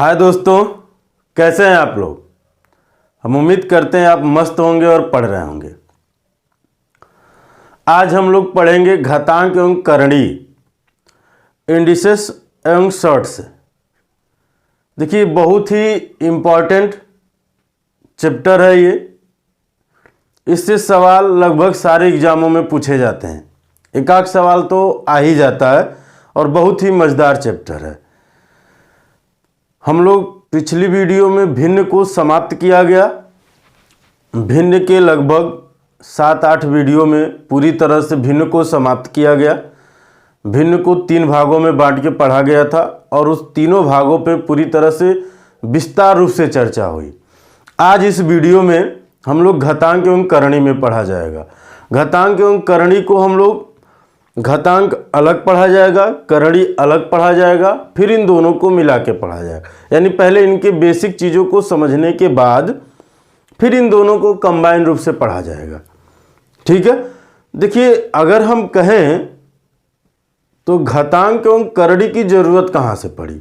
हाय दोस्तों, कैसे हैं आप लोग। हम उम्मीद करते हैं आप मस्त होंगे और पढ़ रहे होंगे। आज हम लोग पढ़ेंगे घातांक एवं करणी, इंडिसेस एवं शॉर्ट्स। देखिए, बहुत ही इम्पॉर्टेंट चैप्टर है ये। इससे सवाल लगभग सारे एग्जामों में पूछे जाते हैं। एक आध सवाल तो आ ही जाता है और बहुत ही मज़ेदार चैप्टर है। हम लोग पिछली वीडियो में भिन्न को समाप्त किया गया। भिन्न के लगभग 7-8 वीडियो में पूरी तरह से भिन्न को समाप्त किया गया। भिन्न को 3 भागों में बांट के पढ़ा गया था और उस तीनों भागों पे पूरी तरह से विस्तार रूप से चर्चा हुई। आज इस वीडियो में हम लोग घातांक एवं करणी में पढ़ा जाएगा। घातांक एवं करणी को हम लोग घातांक अलग पढ़ा जाएगा, करणी अलग पढ़ा जाएगा, फिर इन दोनों को मिला के पढ़ा जाएगा। यानी पहले इनके बेसिक चीज़ों को समझने के बाद फिर इन दोनों को कंबाइन रूप से पढ़ा जाएगा। ठीक है। देखिए, अगर हम कहें तो घातांक एवं करणी की जरूरत कहाँ से पड़ी।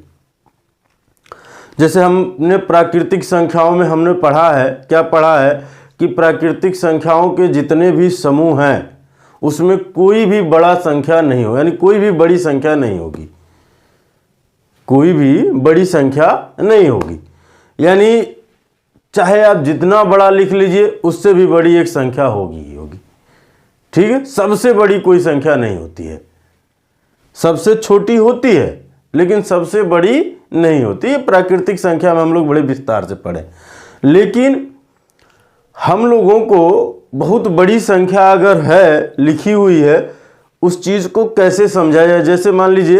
जैसे हमने प्राकृतिक संख्याओं में हमने पढ़ा है, क्या पढ़ा है कि प्राकृतिक संख्याओं के जितने भी समूह हैं उसमें कोई भी बड़ा संख्या नहीं हो, यानी कोई भी बड़ी संख्या नहीं होगी। कोई भी बड़ी संख्या नहीं होगी, यानी चाहे आप जितना बड़ा लिख लीजिए उससे भी बड़ी एक संख्या होगी ही होगी। ठीक है। सबसे बड़ी कोई संख्या नहीं होती है, सबसे छोटी होती है लेकिन सबसे बड़ी नहीं होती। प्राकृतिक संख्या में हम लोग बड़े विस्तार से पढ़े। लेकिन हम लोगों को बहुत बड़ी संख्या अगर है, लिखी हुई है, उस चीज़ को कैसे समझा जाए। जैसे मान लीजिए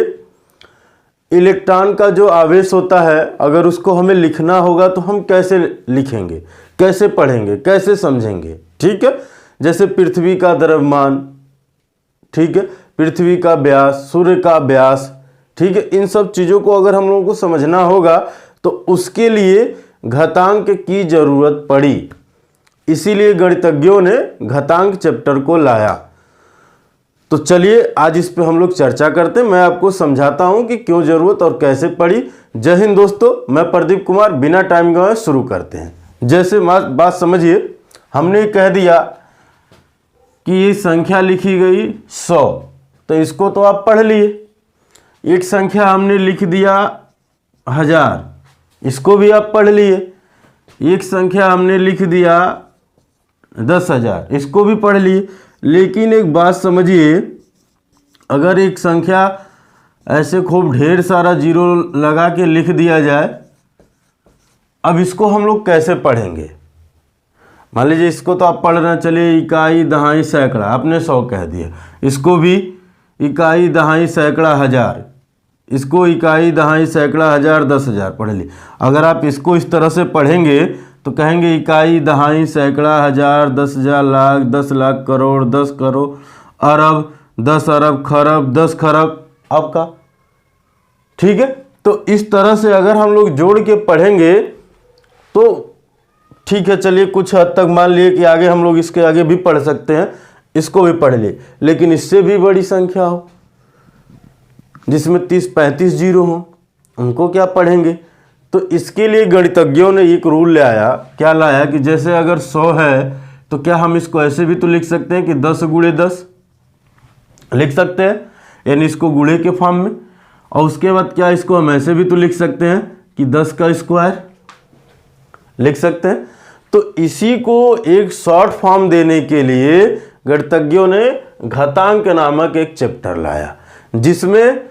इलेक्ट्रॉन का जो आवेश होता है, अगर उसको हमें लिखना होगा तो हम कैसे लिखेंगे, कैसे पढ़ेंगे, कैसे समझेंगे। ठीक है। जैसे पृथ्वी का द्रव्यमान, ठीक है, पृथ्वी का व्यास, सूर्य का व्यास, ठीक है, इन सब चीज़ों को अगर हम लोगों को समझना होगा तो उसके लिए घातांक की जरूरत पड़ी। इसीलिए गणितज्ञों ने घातांक चैप्टर को लाया। तो चलिए आज इस पे हम लोग चर्चा करते हैं। मैं आपको समझाता हूं कि क्यों जरूरत और कैसे पड़ी। जय हिंद दोस्तों, मैं प्रदीप कुमार। बिना टाइम गवाए शुरू करते हैं। जैसे बात समझिए, हमने कह दिया कि ये संख्या लिखी गई 100, तो इसको तो आप पढ़ लिए। एक संख्या हमने लिख दिया 1000, इसको भी आप पढ़ लिए। एक संख्या हमने लिख दिया 10,000, इसको भी पढ़ लिए। लेकिन एक बात समझिए, अगर एक संख्या ऐसे खूब ढेर सारा जीरो लगा के लिख दिया जाए, अब इसको हम लोग कैसे पढ़ेंगे। मान लीजिए इसको तो आप पढ़ रहे हैं, चलिए इकाई दहाई सैकड़ा, आपने 100 कह दिया। इसको भी इकाई दहाई सैकड़ा 1000, इसको इकाई दहाई सैकड़ा 1000 10,000 पढ़ लिए। अगर आप इसको इस तरह से पढ़ेंगे तो कहेंगे इकाई दहाई सैकड़ा 1000 10,000 लाख 10 लाख करोड़ 10 करोड़ अरब 10 अरब खरब 10 खरब आपका। ठीक है। तो इस तरह से अगर हम लोग जोड़ के पढ़ेंगे तो ठीक है, चलिए कुछ हद तक मान लिए कि आगे हम लोग इसके आगे भी पढ़ सकते हैं, इसको भी पढ़ लिए। लेकिन इससे भी बड़ी संख्या हो जिसमें 30-35 जीरो हो, उनको क्या पढ़ेंगे। तो इसके लिए गणितज्ञों ने एक रूल लाया। क्या लाया कि जैसे अगर 100 है तो क्या हम इसको ऐसे भी तो लिख सकते हैं कि 10 गुणे 10 लिख सकते हैं, यानी इसको गुणे के फॉर्म में। और उसके बाद क्या इसको हम ऐसे भी तो लिख सकते हैं कि 10 का स्क्वायर लिख सकते हैं। तो इसी को एक शॉर्ट फॉर्म देने के लिए गणितज्ञों ने घातांक नामक एक चैप्टर लाया, जिसमें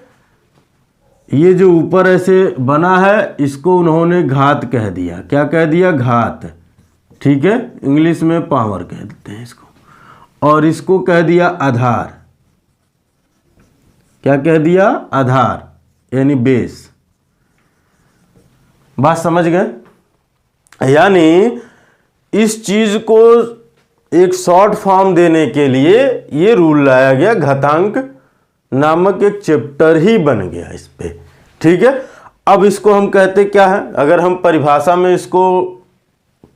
ये जो ऊपर ऐसे बना है इसको उन्होंने घात कह दिया। क्या कह दिया? घात। ठीक है, इंग्लिश में पावर कह देते हैं इसको। और इसको कह दिया आधार। क्या कह दिया? आधार, यानी बेस। बात समझ गए। यानी इस चीज को एक शॉर्ट फॉर्म देने के लिए ये रूल लाया गया। घातांक नामक एक चैप्टर ही बन गया इस पे। ठीक है। अब इसको हम कहते क्या है, अगर हम परिभाषा में इसको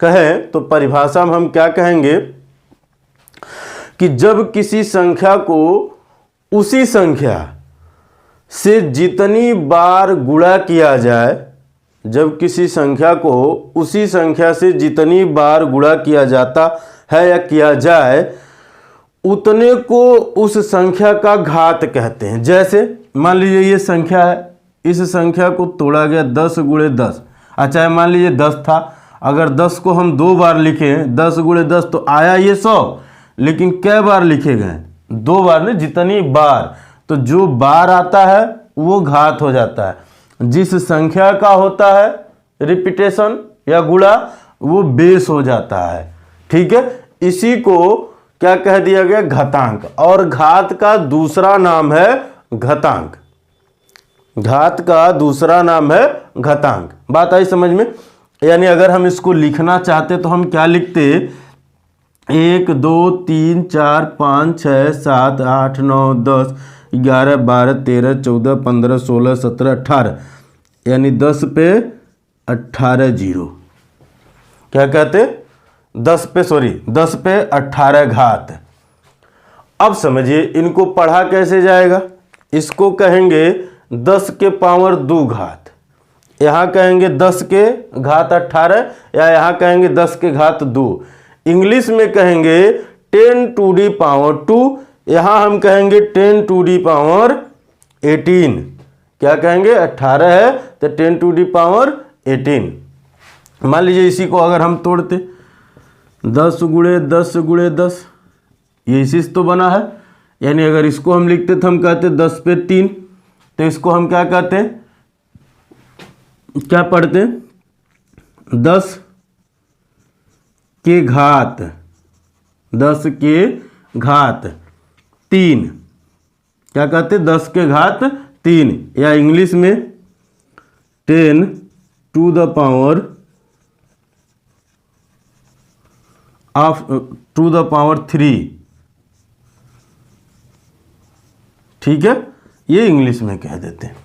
कहें तो परिभाषा में हम क्या कहेंगे कि जब किसी संख्या को उसी संख्या से जितनी बार गुणा किया जाए जब किसी संख्या को उसी संख्या से जितनी बार गुणा किया जाता है या किया जाए उतने को उस संख्या का घात कहते हैं। जैसे मान लीजिए ये संख्या है, इस संख्या को तोड़ा गया 10 गुणे 10। अच्छा मान लीजिए 10 था, अगर 10 को हम 2 बार लिखें 10 गुणे 10 तो आया ये 100, लेकिन कै बार लिखे गए? 2 बार ने, जितनी बार, तो जो बार आता है वो घात हो जाता है। जिस संख्या का होता है रिपीटेशन या गुणा वो बेस हो जाता है। ठीक है, इसी को क्या कह दिया गया? घातांक। और घात का दूसरा नाम है घातांक। घात का दूसरा नाम है घातांक। बात आई समझ में? यानी अगर हम इसको लिखना चाहते तो हम क्या लिखते? 1 2 3 4 5 6 7 8 9 10 11 12 13 14 15 16 17 18, यानी 10 पे 18 जीरो। क्या कहते? 10 पे 18 घात। अब समझिए इनको पढ़ा कैसे जाएगा? इसको कहेंगे 10 के पावर 2 घात, यहाँ कहेंगे 10 के घात 18, या यहाँ कहेंगे 10 के घात 2। इंग्लिश में कहेंगे 10 टू दी पावर 2, यहाँ हम कहेंगे 10 टू दी पावर 18। क्या कहेंगे? 18 है तो 10 टू दी पावर 18। मान लीजिए इसी को अगर हम तोड़ते 10 गुणे 10 गुणे 10, ये इसी से तो बना है। यानी अगर इसको हम लिखते तो हम कहते 10 पे 3, तो इसको हम क्या कहते हैं? क्या पढ़ते? 10 के घात 3। क्या कहते? 10 के घात 3, या इंग्लिश में 10 टू द पावर 3। ठीक है, ये इंग्लिश में कह देते हैं।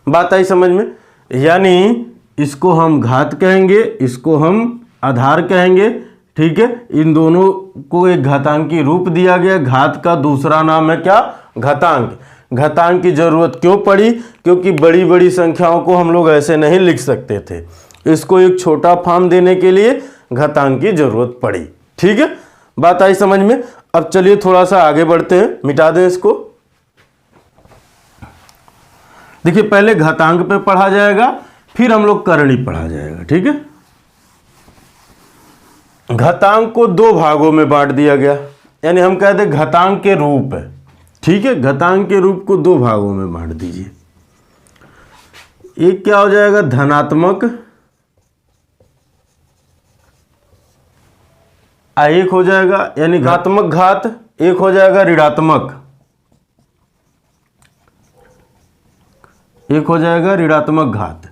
बात आई समझ में? यानी इसको हम घात कहेंगे, इसको हम आधार कहेंगे। ठीक है, इन दोनों को एक घातांकी रूप दिया गया। घात का दूसरा नाम है क्या? घातांक। घातांक की जरूरत क्यों पड़ी? क्योंकि बड़ी बड़ी संख्याओं को हम लोग ऐसे नहीं लिख सकते थे, इसको एक छोटा फॉर्म देने के लिए घातांक की जरूरत पड़ी। ठीक है, बात आई समझ में? अब चलिए थोड़ा सा आगे बढ़ते हैं, मिटा दें इसको। देखिए पहले घातांक पे पढ़ा जाएगा, फिर हम लोग करणी पढ़ा जाएगा। ठीक है, घातांक को 2 भागों में बांट दिया गया, यानी हम कहते हैं घातांक के रूप है। ठीक है, घातांक के रूप को 2 भागों में बांट दीजिए। एक क्या हो जाएगा? धनात्मक, एक हो जाएगा यानी घातात्मक घात, एक हो जाएगा ऋणात्मक, एक हो जाएगा ऋणात्मक घात।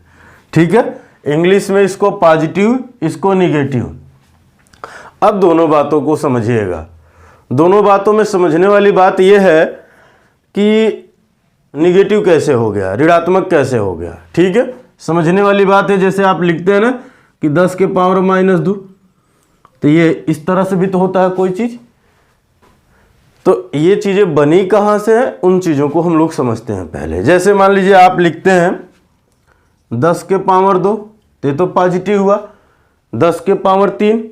ठीक है, इंग्लिश में इसको पॉजिटिव, इसको निगेटिव। अब दोनों बातों को समझिएगा। दोनों बातों में समझने वाली बात यह है कि निगेटिव कैसे हो गया, ऋणात्मक कैसे हो गया। ठीक है, समझने वाली बात है। जैसे आप लिखते हैं ना कि 10 के पावर -2, तो ये इस तरह से भी तो होता है कोई चीज़। तो ये चीज़ें बनी कहाँ से है, उन चीज़ों को हम लोग समझते हैं पहले। जैसे मान लीजिए आप लिखते हैं 10 के पावर 2, तो पॉजिटिव हुआ। 10 के पावर 3,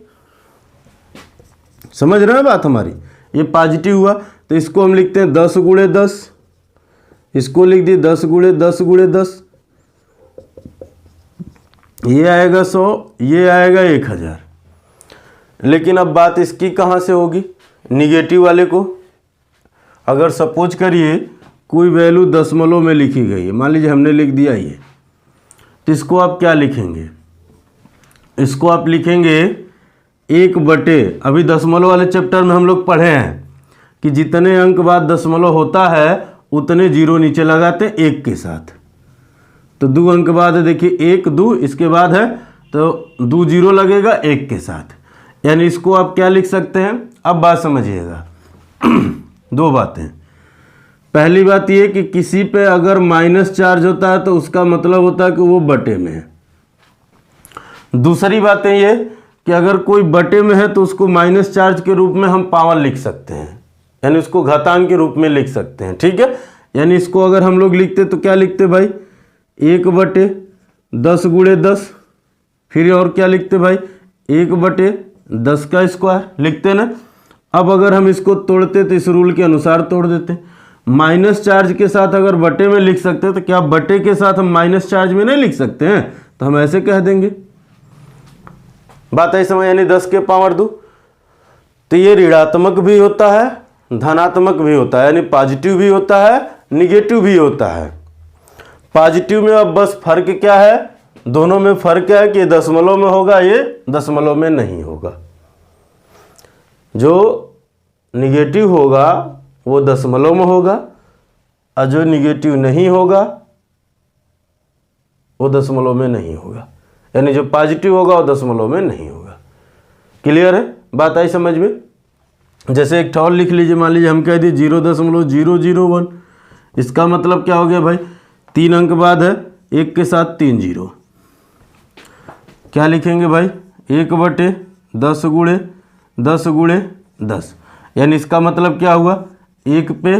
समझ रहे हैं बात हमारी, ये पॉजिटिव हुआ। तो इसको हम लिखते हैं 10 गुणे 10, इसको लिख दिए 10 गुणे 10 गुणे 10, ये आएगा 100, ये आएगा 1000। लेकिन अब बात इसकी कहाँ से होगी? निगेटिव वाले को अगर सपोज करिए कोई वैल्यू दशमलव में लिखी गई है, मान लीजिए हमने लिख दिया ये, तो इसको आप क्या लिखेंगे? इसको आप लिखेंगे 1/, अभी दशमलव वाले चैप्टर में हम लोग पढ़े हैं कि जितने अंक बाद दशमलव होता है उतने जीरो नीचे लगाते हैं 1 के साथ। तो 2 अंक बाद है, देखिए 1 2, इसके बाद है तो 2 जीरो लगेगा 1 के साथ। यानी इसको आप क्या लिख सकते हैं? अब बात समझिएगा। 2 बातें। पहली बात ये कि किसी पे अगर माइनस चार्ज होता है तो उसका मतलब होता है कि वो बटे में है। दूसरी बात ये कि अगर कोई बटे में है तो उसको माइनस चार्ज के रूप में हम पावर लिख सकते हैं, यानी उसको घातांक के रूप में लिख सकते हैं। ठीक है, यानी इसको अगर हम लोग लिखते तो क्या लिखते भाई? 1/, 10 गुणे 10, फिर और क्या लिखते भाई 1/10 का स्क्वायर लिखते ना। अब अगर हम इसको तोड़ते तो इस रूल के अनुसार तोड़ देते। माइनस चार्ज के साथ अगर बटे में लिख सकते हैं तो क्या बटे के साथ हम माइनस चार्ज में नहीं लिख सकते हैं? तो हम ऐसे कह देंगे। बात आई समझ, यानी 10 के पावर 2। तो ये ऋणात्मक भी होता है धनात्मक भी होता है, यानी पॉजिटिव भी होता है निगेटिव भी होता है। पॉजिटिव में अब बस फर्क क्या है, दोनों में फर्क क्या है कि दशमलव में होगा, ये दशमलव में नहीं होगा। जो निगेटिव होगा वो दशमलव में होगा और जो निगेटिव नहीं होगा वो दशमलव में नहीं होगा, यानी जो पॉजिटिव होगा वो दशमलव में नहीं होगा। क्लियर है? बात आई समझ में? जैसे एक ठौल लिख लीजिए, मान लीजिए हम कह दिए 0.001, इसका मतलब क्या हो गया भाई, 3 अंक बाद है, 1 के साथ 3 जीरो। क्या लिखेंगे भाई 1/10 गुणे 10 गुणे 10, यानी इसका मतलब क्या हुआ 1 पे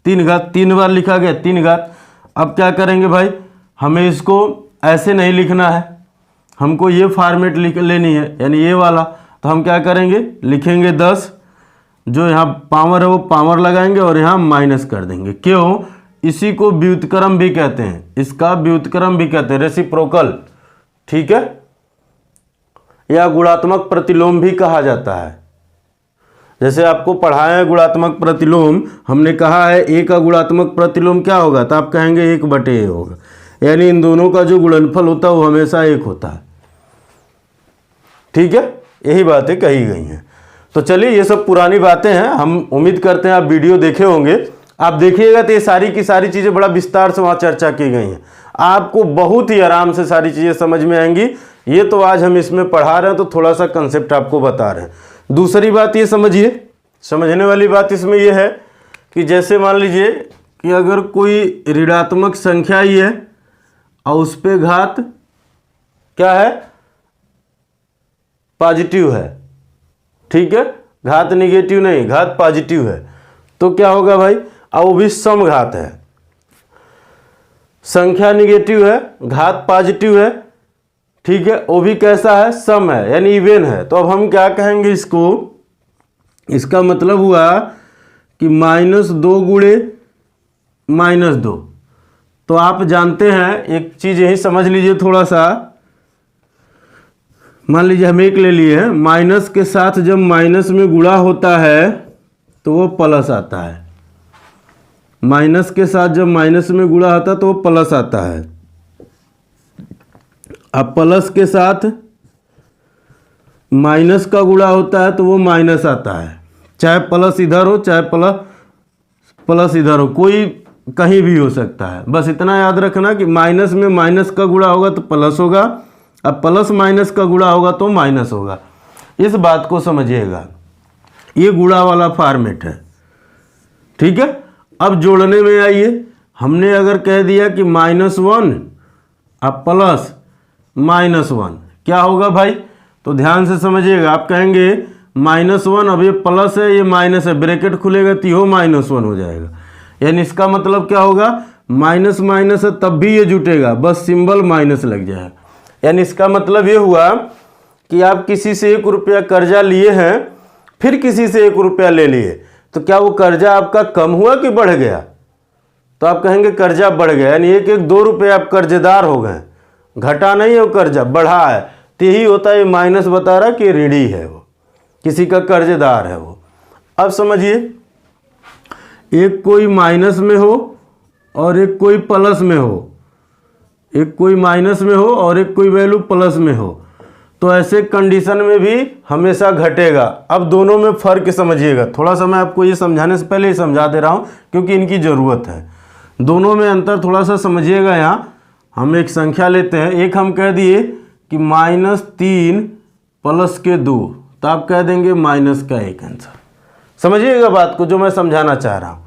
3 घात, 3 बार लिखा गया 3 घात। अब क्या करेंगे भाई, हमें इसको ऐसे नहीं लिखना है, हमको ये फॉर्मेट लिख लेनी है, यानी ये वाला। तो हम क्या करेंगे, लिखेंगे 10, जो यहाँ पावर है वो पावर लगाएंगे और यहाँ माइनस कर देंगे। क्यों? इसी को व्युत्क्रम भी कहते हैं, इसका व्युत्क्रम भी कहते हैं, रेसिप्रोकल, ठीक है, या गुणात्मक प्रतिलोम भी कहा जाता है। जैसे आपको पढ़ाया है गुणात्मक प्रतिलोम, हमने कहा है ए का गुणात्मक प्रतिलोम क्या होगा, तो आप कहेंगे 1/a होगा, यानी इन दोनों का जो गुणनफल होता है वो हमेशा 1 होता है। ठीक है, यही बातें कही गई हैं। तो चलिए, ये सब पुरानी बातें हैं, हम उम्मीद करते हैं आप वीडियो देखे होंगे। आप देखिएगा तो ये सारी की सारी चीज़ें बड़ा विस्तार से वहाँ चर्चा की गई हैं, आपको बहुत ही आराम से सारी चीज़ें समझ में आएंगी। ये तो आज हम इसमें पढ़ा रहे हैं तो थोड़ा सा कंसेप्ट आपको बता रहे हैं। दूसरी बात ये समझिए, समझने वाली बात इसमें यह है कि जैसे मान लीजिए कि अगर कोई ऋणात्मक संख्या ही है और उस पे घात क्या है, पॉजिटिव है, ठीक है, घात निगेटिव नहीं, घात पॉजिटिव है, तो क्या होगा भाई, और वो भी सम घात है, संख्या निगेटिव है घात पॉजिटिव है, ठीक है, वो भी कैसा है, सम है, यानी इवन है। तो अब हम क्या कहेंगे इसको, इसका मतलब हुआ कि -2 गुणे -2। तो आप जानते हैं एक चीज़ यही समझ लीजिए थोड़ा सा, मान लीजिए हम एक ले लिए हैं, माइनस के साथ जब माइनस में गुणा होता है तो वो प्लस आता है, माइनस के साथ जब माइनस में गुणा होता है तो वो प्लस आता है। अब प्लस के साथ माइनस का गुणा होता है तो वो माइनस आता है, चाहे प्लस इधर हो चाहे प्लस इधर हो, कोई कहीं भी हो सकता है। बस इतना याद रखना कि माइनस में माइनस का गुणा होगा तो प्लस होगा, अब प्लस माइनस का गुणा होगा तो माइनस होगा। इस बात को समझिएगा, ये गुणा वाला फॉर्मेट है, ठीक है। अब जोड़ने में आइए, हमने अगर कह दिया कि -1 अब प्लस -1 क्या होगा भाई, तो ध्यान से समझिएगा। आप कहेंगे -1, अब ये प्लस है ये माइनस है, ब्रैकेट खुलेगा तो यो -1 हो जाएगा, यानी इसका मतलब क्या होगा, माइनस माइनस है तब भी ये जुटेगा, बस सिंबल माइनस लग जाएगा। यानी इसका मतलब ये हुआ कि आप किसी से 1 रुपया कर्जा लिए हैं, फिर किसी से 1 रुपया ले लिए, तो क्या वो कर्जा आपका कम हुआ कि बढ़ गया, तो आप कहेंगे कर्जा बढ़ गया, यानी 1-2 रुपये आप कर्जदार हो गए, घटा नहीं है वो कर्जा, बढ़ा है। तो यही होता है, ये माइनस बता रहा कि ऋणी है वो, किसी का कर्जदार है वो। अब समझिए, एक कोई माइनस में हो और एक कोई प्लस में हो, एक कोई माइनस में हो और एक कोई वैल्यू प्लस में हो, तो ऐसे कंडीशन में भी हमेशा घटेगा। अब दोनों में फ़र्क समझिएगा, थोड़ा सा मैं आपको ये समझाने से पहले ही समझा दे रहा हूँ क्योंकि इनकी ज़रूरत है। दोनों में अंतर थोड़ा सा समझिएगा। यहाँ हम एक संख्या लेते हैं, एक हम कह दिए कि -3 प्लस के 2, तो आप कह देंगे माइनस का 1 आंसर। समझिएगा बात को जो मैं समझाना चाह रहा हूँ।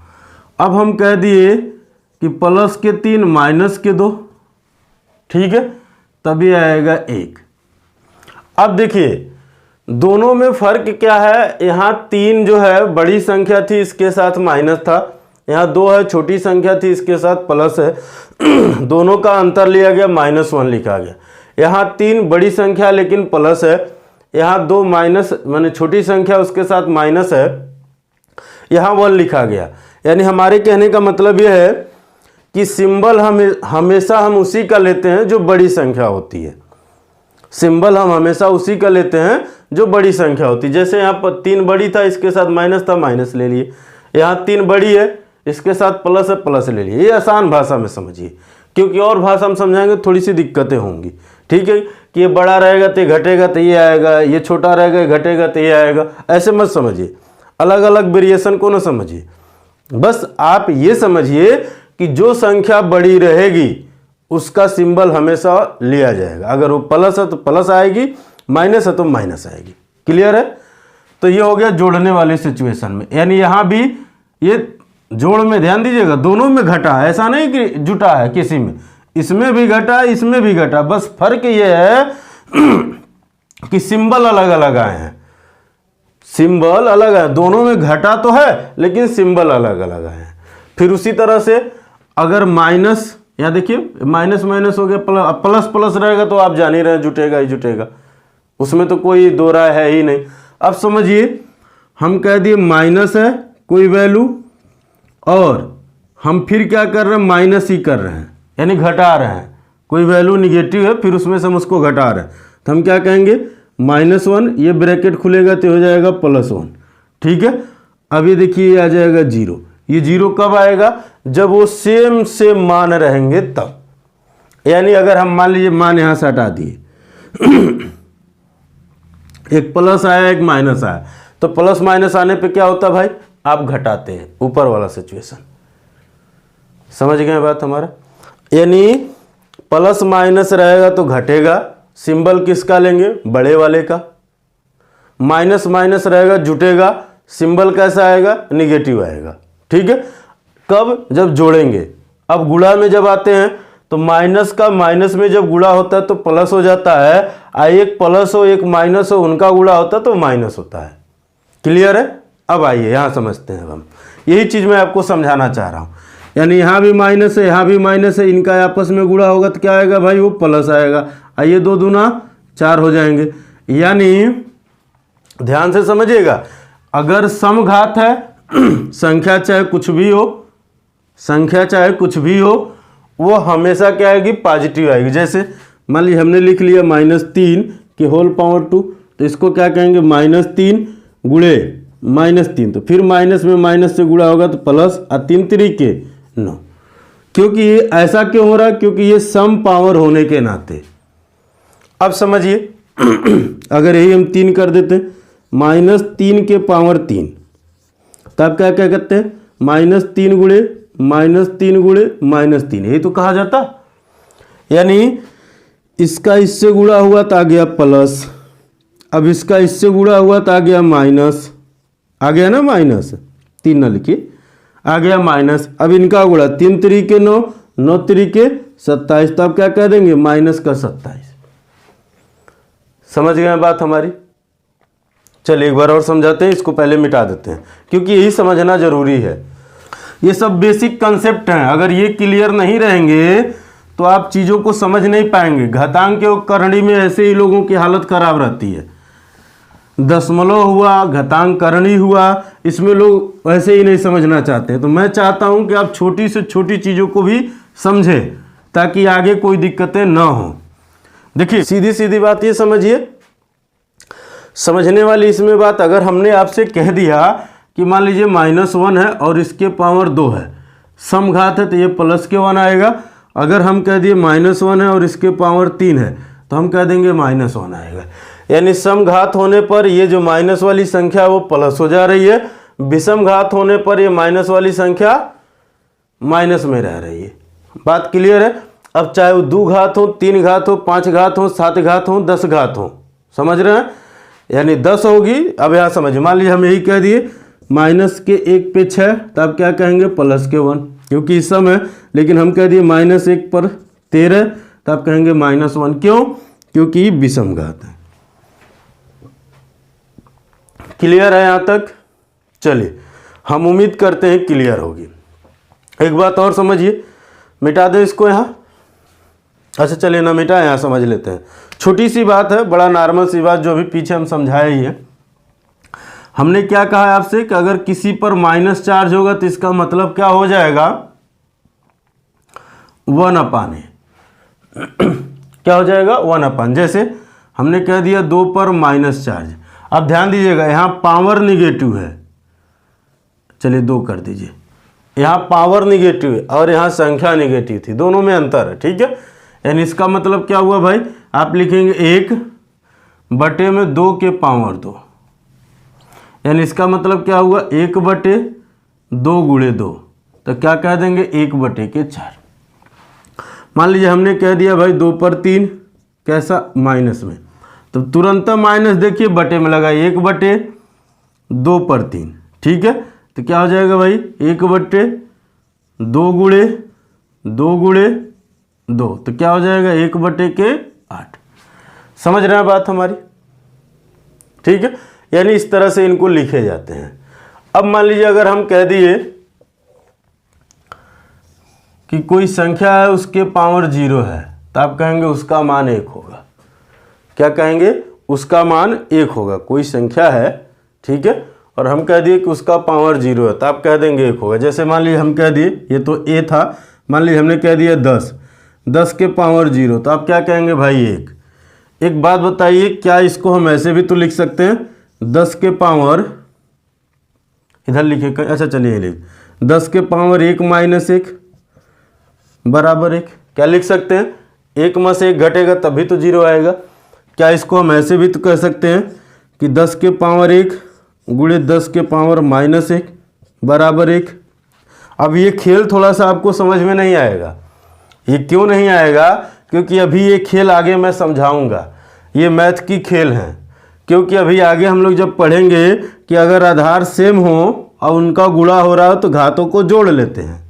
अब हम कह दिए कि प्लस के 3 माइनस के 2, ठीक है, तभी आएगा 1। अब देखिए दोनों में फ़र्क क्या है, यहाँ 3 जो है बड़ी संख्या थी, इसके साथ माइनस था, यहाँ 2 है, छोटी संख्या थी, इसके साथ प्लस है, दोनों का अंतर लिया गया, -1 लिखा गया। यहाँ 3 बड़ी संख्या लेकिन प्लस है, यहाँ 2 माइनस माने छोटी संख्या उसके साथ माइनस है, यहाँ 1 लिखा गया। यानी हमारे कहने का मतलब यह है कि सिंबल हमेशा हम उसी का लेते हैं जो बड़ी संख्या होती है। सिंबल हम हमेशा उसी का लेते हैं जो बड़ी संख्या होती है। जैसे यहाँ पर 3 बड़ी था, इसके साथ माइनस था, माइनस ले लिए। यहाँ 3 बड़ी है, इसके साथ प्लस है, प्लस ले लिए। ये आसान भाषा में समझिए, क्योंकि और भाषा में समझाएंगे थोड़ी सी दिक्कतें होंगी। ठीक है, कि ये बड़ा रहेगा तो ये घटेगा तो ये आएगा, ये छोटा रहेगा ये घटेगा तो ये आएगा, ऐसे मत समझिए। अलग अलग वेरिएशन को ना समझिए, बस आप ये समझिए कि जो संख्या बड़ी रहेगी उसका सिंबल हमेशा लिया जाएगा। अगर वो प्लस है तो प्लस आएगी, माइनस है तो माइनस आएगी। क्लियर है? तो ये हो गया जोड़ने वाले सिचुएशन में। यानी यहाँ भी ये जोड़ में ध्यान दीजिएगा, दोनों में घटा है, ऐसा नहीं कि जुटा है किसी में, इसमें भी घटा इसमें भी घटा। बस फर्क ये है कि सिंबल अलग अलग आए हैं, सिंबल अलग है, दोनों में घटा तो है लेकिन सिंबल अलग अलग आए हैं। फिर उसी तरह से अगर माइनस, यहाँ देखिए माइनस माइनस हो गया, प्लस प्लस रहेगा तो आप जान ही रहे जुटेगा ही जुटेगा, उसमें तो कोई दो राय है ही नहीं। अब समझिए, हम कह दिए माइनस है कोई वैल्यू, और हम फिर क्या कर रहे हैं, माइनस ही कर रहे हैं, यानी घटा रहे हैं। कोई वैल्यू निगेटिव है, फिर उसमें से हम उसको घटा रहे हैं, तो हम क्या कहेंगे, -1, ये ब्रैकेट खुलेगा तो हो जाएगा +1। ठीक है, अब ये देखिए ये आ जाएगा 0। ये 0 कब आएगा, जब वो सेम मान रहेंगे तब। यानी अगर हम मान लीजिए मान यहां से हटा दिए एक प्लस आया एक माइनस आया, तो प्लस माइनस आने पे क्या होता है भाई, आप घटाते हैं, ऊपर वाला सिचुएशन। समझ गए बात हमारा? यानी प्लस माइनस रहेगा तो घटेगा, सिंबल किसका लेंगे, बड़े वाले का। माइनस माइनस रहेगा जुटेगा, सिंबल कैसा आएगा, निगेटिव आएगा। ठीक है, कब, जब जोड़ेंगे। अब गुणा में जब आते हैं तो माइनस का माइनस में जब गुणा होता है तो प्लस हो जाता है, एक प्लस हो एक माइनस हो, उनका गुणा होता है तो माइनस होता है। क्लियर है? अब आइए यहां समझते हैं हम, यही चीज मैं आपको समझाना चाह रहा हूं। यानी यहां भी माइनस है यहां भी माइनस है, इनका आपस में गुणा होगा तो क्या आएगा भाई, वो प्लस आएगा। आइए 2 दूना 4 हो जाएंगे। यानी ध्यान से समझिएगा, अगर समघात है संख्या चाहे कुछ भी हो, संख्या चाहे कुछ भी हो, वो हमेशा क्या आएगी, पॉजिटिव आएगी। जैसे मान लीजिए हमने लिख लिया -3 के होल पावर 2, तो इसको क्या कहेंगे, -3 गुणे -3, तो फिर माइनस में माइनस से गुणा होगा तो प्लस, और 3 तरीके 9। क्योंकि ये ऐसा क्यों हो रहा है, क्योंकि ये सम पावर होने के नाते। अब समझिए अगर यही हम 3 कर देते, -3 के पावर 3, तब क्या क्या करते हैं, -3 गुणे -3 गुणे -3, यही तो कहा जाता। यानी इसका इससे गुणा हुआ तो आ गया प्लस, अब इसका इससे गुणा हुआ तो आ गया माइनस, आ गया ना माइनस, 3 न लिखिए, आ गया माइनस। अब इनका गुणा 3 तरीके 9, 9 तरीके 27, तो अब क्या कह देंगे, -27। समझ गए बात हमारी? चलिए एक बार और समझाते हैं, इसको पहले मिटा देते हैं क्योंकि यही समझना जरूरी है। ये सब बेसिक कंसेप्ट हैं, अगर ये क्लियर नहीं रहेंगे तो आप चीज़ों को समझ नहीं पाएंगे। घातांक और करणी में ऐसे ही लोगों की हालत खराब रहती है। दशमलव हुआ, घातांक करणी हुआ, इसमें लोग वैसे ही नहीं समझना चाहते। तो मैं चाहता हूं कि आप छोटी से छोटी चीज़ों को भी समझें ताकि आगे कोई दिक्कतें ना हो। देखिए सीधी सीधी बात ये समझिए, समझने वाली इसमें बात, अगर हमने आपसे कह दिया कि मान लीजिए -1 है और इसके पावर 2 है, समघात है तो ये प्लस के 1 आएगा। अगर हम कह दिए -1 है और इसके पावर 3 है तो हम कह देंगे -1 आएगा। यानी समघात होने पर ये जो माइनस वाली संख्या वो प्लस हो जा रही है, विषम घात होने पर ये माइनस वाली संख्या माइनस में रह रही है। बात क्लियर है? अब चाहे वो 2 घात हो, 3 घात हो, 5 घात हो, 7 घात हो, 10 घात हो, समझ रहे हैं? यानी 10 होगी। अब यहाँ समझिए, मान लीजिए हम यही कह दिए माइनस के 1 पे 6, तब क्या कहेंगे, प्लस के 1, क्योंकि इस सम है। लेकिन हम कह दिए -1 पर 13, तब कहेंगे -1, क्यों, क्योंकि विषम घात है। क्लियर है यहाँ तक? चलिए हम उम्मीद करते हैं क्लियर होगी। एक बात और समझिए, मिटा दे इसको यहाँ। अच्छा चलिए ना मिटा, यहाँ समझ लेते हैं। छोटी सी बात है, बड़ा नॉर्मल सी बात, जो अभी पीछे हम समझाए ही है। हमने क्या कहा है आपसे कि अगर किसी पर माइनस चार्ज होगा तो इसका मतलब क्या हो जाएगा, 1/a। क्या हो जाएगा, 1/। जैसे हमने कह दिया 2 पर माइनस चार्ज। अब ध्यान दीजिएगा, यहाँ पावर निगेटिव है, चलिए 2 कर दीजिए। यहाँ पावर निगेटिव है और यहाँ संख्या निगेटिव थी, दोनों में अंतर है, ठीक है। यानी इसका मतलब क्या हुआ भाई, आप लिखेंगे 1/2 के पावर 2, यानी इसका मतलब क्या हुआ 1/2 गुणे 2, तो क्या कह देंगे 1/4। मान लीजिए हमने कह दिया भाई 2 पर 3 कैसा, माइनस में, तो तुरंत माइनस देखिए बटे में लगा, 1/2 पर 3, ठीक है। तो क्या हो जाएगा भाई 1/2 गुणे 2 गुणे 2, तो क्या हो जाएगा 1/8। समझ रहे हैं बात हमारी, ठीक है। यानी इस तरह से इनको लिखे जाते हैं। अब मान लीजिए अगर हम कह दिए कि कोई संख्या है उसके पावर 0 है, तो आप कहेंगे उसका मान 1 होगा। क्या कहेंगे, उसका मान 1 होगा। कोई संख्या है, ठीक है, और हम कह दिए कि उसका पावर 0 है, तो आप कह देंगे 1 होगा। जैसे मान लीजिए हम कह दिए, ये तो a था, मान लीजिए हमने कह दिया 10 के पावर 0, तो आप क्या कहेंगे भाई 1। एक बात बताइए, क्या इसको हम ऐसे भी तो लिख सकते हैं, 10 के पावर, इधर लिखे, अच्छा चलिए लिख 10 के पावर 1 माइनस 1 बराबर 1। क्या लिख सकते हैं, 1 में से 1 घटेगा तभी तो 0 आएगा। क्या इसको हम ऐसे भी तो कह सकते हैं कि 10 के पावर 1 गुणे 10 के पावर माइनस 1 बराबर 1। अब ये खेल थोड़ा सा आपको समझ में नहीं आएगा। ये क्यों नहीं आएगा, क्योंकि अभी ये खेल आगे मैं समझाऊंगा। ये मैथ की खेल हैं, क्योंकि अभी आगे हम लोग जब पढ़ेंगे कि अगर आधार सेम हो और उनका गुणा हो रहा हो तो घातों को जोड़ लेते हैं।